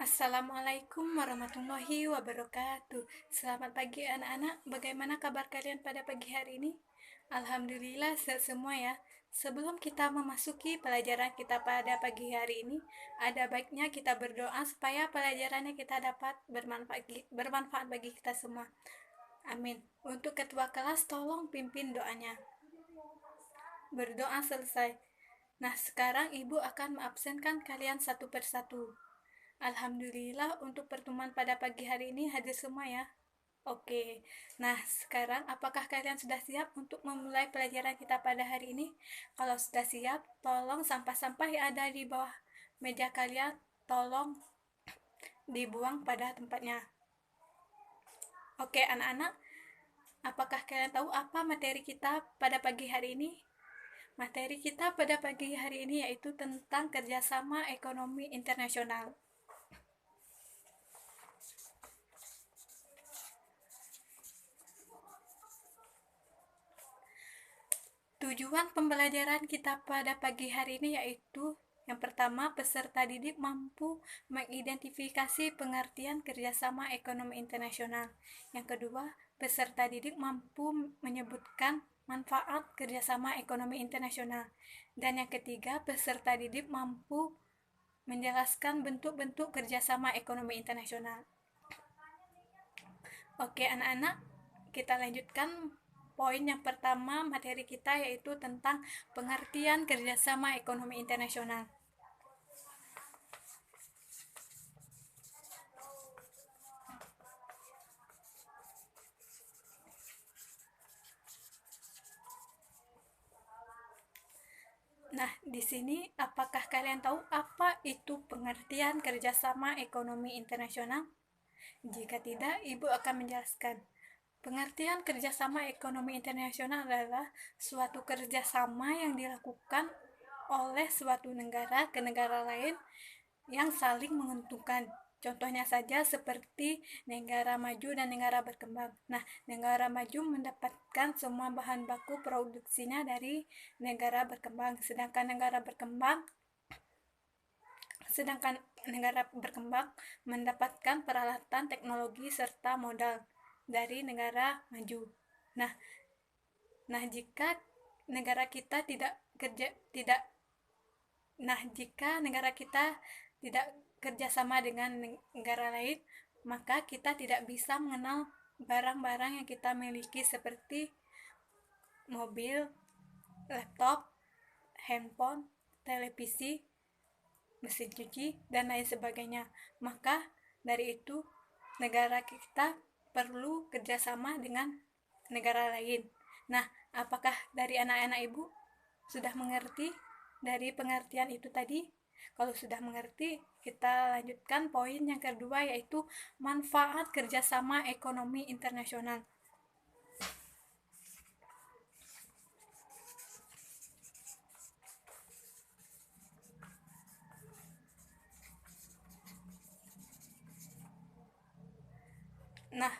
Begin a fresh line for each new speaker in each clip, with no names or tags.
Assalamualaikum warahmatullahi wabarakatuh. Selamat pagi anak-anak. Bagaimana kabar kalian pada pagi hari ini? Alhamdulillah sehat semua ya. Sebelum kita memasuki pelajaran kita pada pagi hari ini, ada baiknya kita berdoa supaya pelajarannya kita dapat bermanfaat bagi kita semua. Amin. Untuk ketua kelas tolong pimpin doanya. Berdoa selesai. Nah, sekarang ibu akan mengabsenkan kalian satu persatu. Alhamdulillah untuk pertemuan pada pagi hari ini hadir semua ya. Oke, nah sekarang apakah kalian sudah siap untuk memulai pelajaran kita pada hari ini? Kalau sudah siap, tolong sampah-sampah yang ada di bawah meja kalian tolong dibuang pada tempatnya. Oke anak-anak, apakah kalian tahu apa materi kita pada pagi hari ini? Materi kita pada pagi hari ini yaitu tentang kerjasama ekonomi internasional. Tujuan pembelajaran kita pada pagi hari ini yaitu yang pertama, peserta didik mampu mengidentifikasi pengertian kerjasama ekonomi internasional. Yang kedua, peserta didik mampu menyebutkan manfaat kerjasama ekonomi internasional. Dan yang ketiga, peserta didik mampu menjelaskan bentuk-bentuk kerjasama ekonomi internasional. Oke anak-anak, kita lanjutkan poin yang pertama materi kita yaitu tentang pengertian kerjasama ekonomi internasional. Nah, di sini apakah kalian tahu apa itu pengertian kerjasama ekonomi internasional? Jika tidak, Ibu akan menjelaskan. Pengertian kerjasama ekonomi internasional adalah suatu kerjasama yang dilakukan oleh suatu negara ke negara lain yang saling menguntungkan. Contohnya saja seperti negara maju dan negara berkembang. Nah, negara maju mendapatkan semua bahan baku produksinya dari negara berkembang, sedangkan negara berkembang mendapatkan peralatan teknologi serta modal dari negara maju. Nah, jika negara kita tidak kerjasama dengan negara lain, maka kita tidak bisa mengenal barang-barang yang kita miliki seperti mobil, laptop, handphone, televisi, mesin cuci, dan lain sebagainya. Maka dari itu negara kita perlu kerjasama dengan negara lain. Nah, apakah dari anak-anak ibu sudah mengerti dari pengertian itu tadi? Kalau sudah mengerti, kita lanjutkan poin yang kedua yaitu manfaat kerjasama ekonomi internasional. Nah,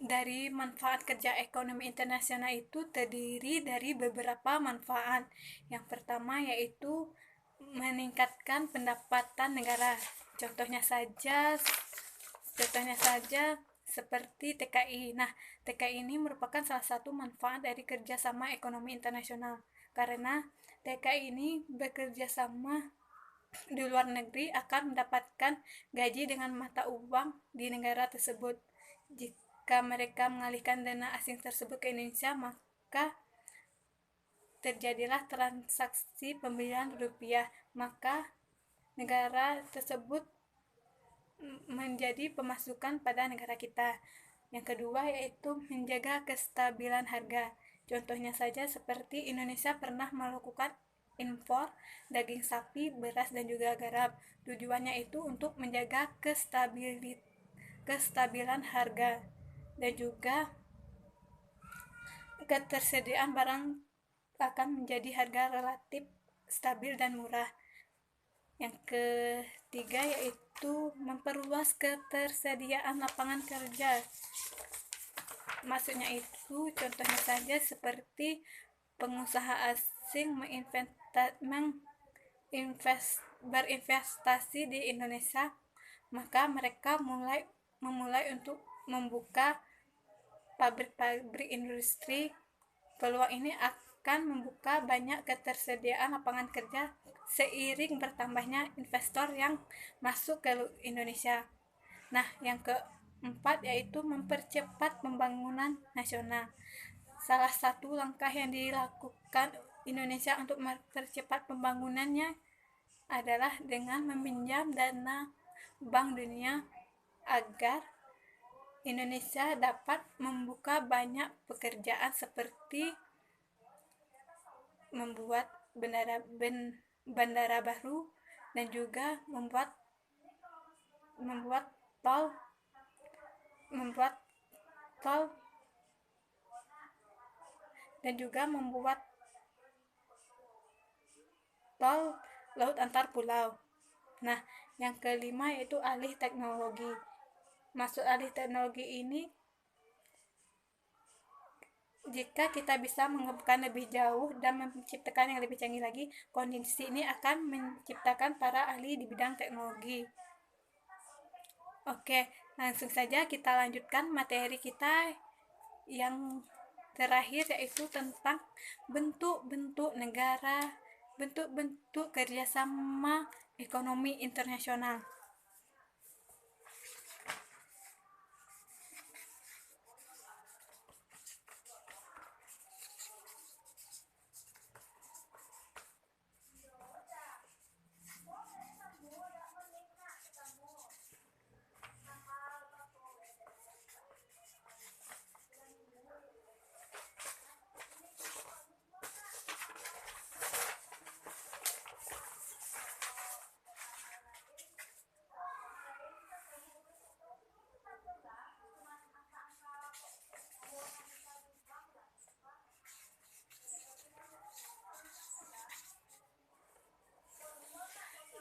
dari manfaat kerja ekonomi internasional itu terdiri dari beberapa manfaat. Yang pertama yaitu meningkatkan pendapatan negara. Contohnya saja seperti TKI. Nah, TKI ini merupakan salah satu manfaat dari kerjasama ekonomi internasional karena TKI ini bekerja sama di luar negeri akan mendapatkan gaji dengan mata uang di negara tersebut. Jika mereka mengalihkan dana asing tersebut ke Indonesia, maka terjadilah transaksi pembelian rupiah, maka negara tersebut menjadi pemasukan pada negara kita. Yang kedua yaitu menjaga kestabilan harga. Contohnya saja seperti Indonesia pernah melakukan impor daging sapi, beras, dan juga garam. Tujuannya itu untuk menjaga kestabilan harga dan juga ketersediaan barang akan menjadi harga relatif stabil dan murah. Yang ketiga yaitu memperluas ketersediaan lapangan kerja. Maksudnya itu contohnya saja seperti pengusaha asing berinvestasi di Indonesia, maka mereka memulai untuk membuka pabrik-pabrik industri. Peluang ini akan membuka banyak ketersediaan lapangan kerja seiring bertambahnya investor yang masuk ke Indonesia. Nah, yang keempat yaitu mempercepat pembangunan nasional. Salah satu langkah yang dilakukan Indonesia untuk mempercepat pembangunannya adalah dengan meminjam dana Bank Dunia agar Indonesia dapat membuka banyak pekerjaan seperti membuat bandara baru dan juga membuat tol dan juga membuat tol laut antar pulau. Nah, yang kelima yaitu alih teknologi. Maksud alih teknologi ini, jika kita bisa mengembangkan lebih jauh dan menciptakan yang lebih canggih lagi, kondisi ini akan menciptakan para ahli di bidang teknologi. Oke, langsung saja kita lanjutkan materi kita yang terakhir, yaitu tentang bentuk-bentuk negara, bentuk-bentuk kerjasama ekonomi internasional.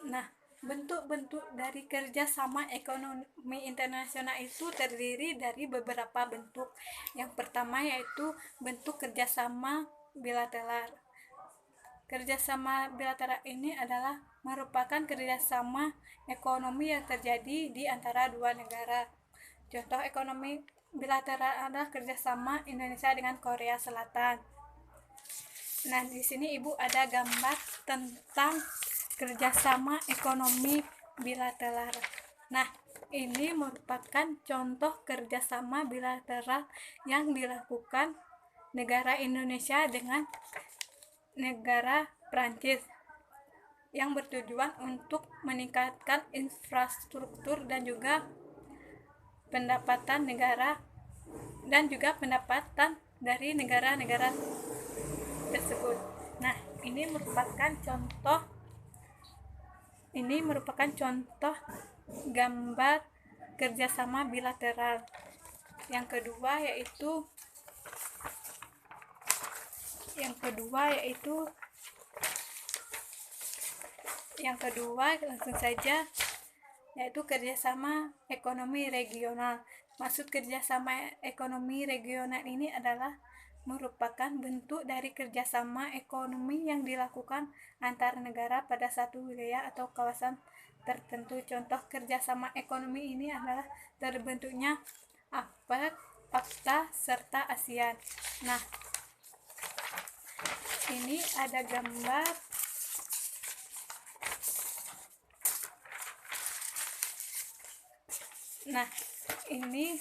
Nah, bentuk-bentuk dari kerjasama ekonomi internasional itu terdiri dari beberapa bentuk. Yang pertama yaitu bentuk kerjasama bilateral. Kerjasama bilateral ini adalah merupakan kerjasama ekonomi yang terjadi di antara dua negara. Contoh ekonomi bilateral adalah kerjasama Indonesia dengan Korea Selatan. Nah, di sini Ibu ada gambar tentang kerjasama ekonomi bilateral. Nah, ini merupakan contoh kerjasama bilateral yang dilakukan negara Indonesia dengan negara Prancis yang bertujuan untuk meningkatkan infrastruktur dan juga pendapatan negara dan juga pendapatan dari negara-negara tersebut. Nah, ini merupakan contoh gambar kerjasama bilateral. Yang kedua langsung saja, yaitu kerjasama ekonomi regional. Maksud kerjasama ekonomi regional ini adalah merupakan bentuk dari kerjasama ekonomi yang dilakukan antar negara pada satu wilayah atau kawasan tertentu. Contoh kerjasama ekonomi ini adalah terbentuknya APEC, FACTA, serta ASEAN. Nah, ini ada gambar ini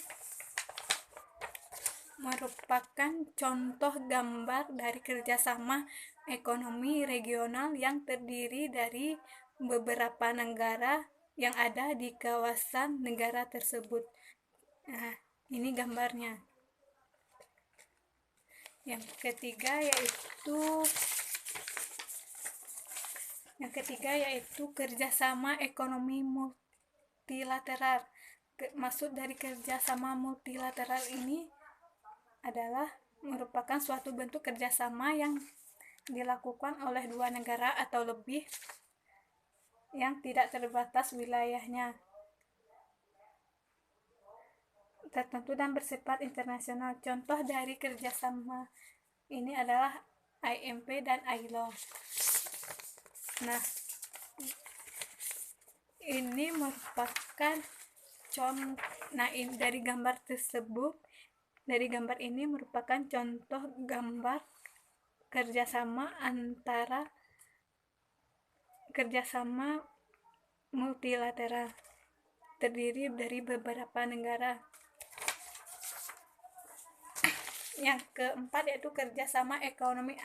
merupakan contoh gambar dari kerjasama ekonomi regional yang terdiri dari beberapa negara yang ada di kawasan negara tersebut. Nah, ini gambarnya. Yang ketiga yaitu kerjasama ekonomi multilateral. Maksud dari kerjasama multilateral ini adalah merupakan suatu bentuk kerjasama yang dilakukan oleh dua negara atau lebih yang tidak terbatas wilayahnya tertentu dan bersifat internasional. Contoh dari kerjasama ini adalah IMF dan ILO. Nah, Ini merupakan contoh, nah ini dari gambar tersebut, dari gambar ini merupakan contoh gambar kerjasama multilateral terdiri dari beberapa negara. Yang keempat yaitu kerjasama ekonomi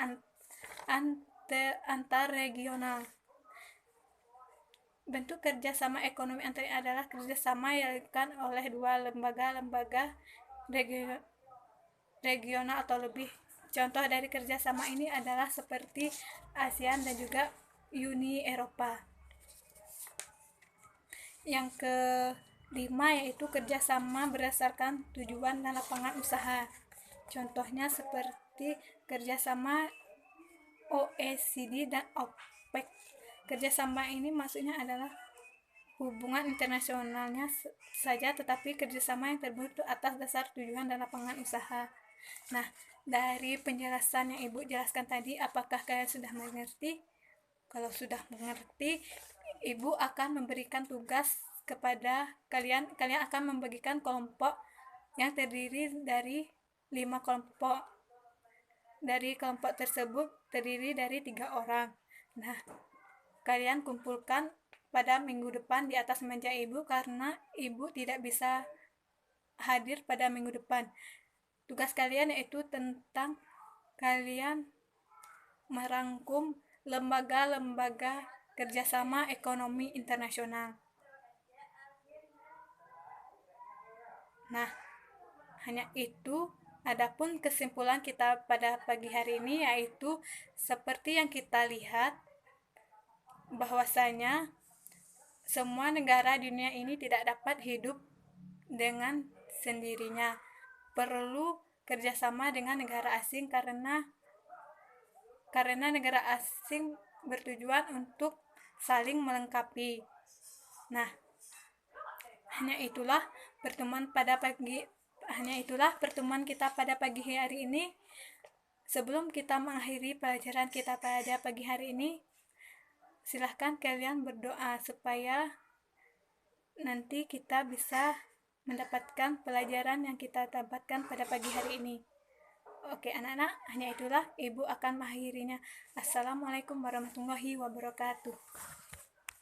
antar regional. Bentuk kerjasama ekonomi antar adalah kerjasama yang dilakukan oleh dua lembaga regional atau lebih. Contoh dari kerjasama ini adalah seperti ASEAN dan juga Uni Eropa. Yang kelima yaitu kerjasama berdasarkan tujuan dan lapangan usaha. Contohnya seperti kerjasama OECD dan OPEC. Kerjasama ini maksudnya adalah hubungan internasionalnya saja, tetapi kerjasama yang terbentuk atas dasar tujuan dan lapangan usaha. Nah, dari penjelasan yang Ibu jelaskan tadi, apakah kalian sudah mengerti? Kalau sudah mengerti, Ibu akan memberikan tugas kepada kalian. Kalian akan membagikan kelompok yang terdiri dari 5 kelompok. Dari kelompok tersebut terdiri dari 3 orang. Nah, kalian kumpulkan pada minggu depan di atas meja Ibu karena Ibu tidak bisa hadir pada minggu depan. Tugas kalian yaitu tentang kalian merangkum lembaga-lembaga kerjasama ekonomi internasional. Nah, hanya itu. Adapun kesimpulan kita pada pagi hari ini yaitu seperti yang kita lihat bahwasanya semua negara di dunia ini tidak dapat hidup dengan sendirinya. Perlu kerjasama dengan negara asing karena negara asing bertujuan untuk saling melengkapi. Nah, hanya itulah pertemuan kita pada pagi hari ini. Sebelum kita mengakhiri pelajaran kita pada pagi hari ini, silahkan kalian berdoa supaya nanti kita bisa mendapatkan pelajaran yang kita dapatkan pada pagi hari ini. Oke anak-anak, hanya itulah Ibu akan mengakhirinya. Assalamualaikum warahmatullahi wabarakatuh.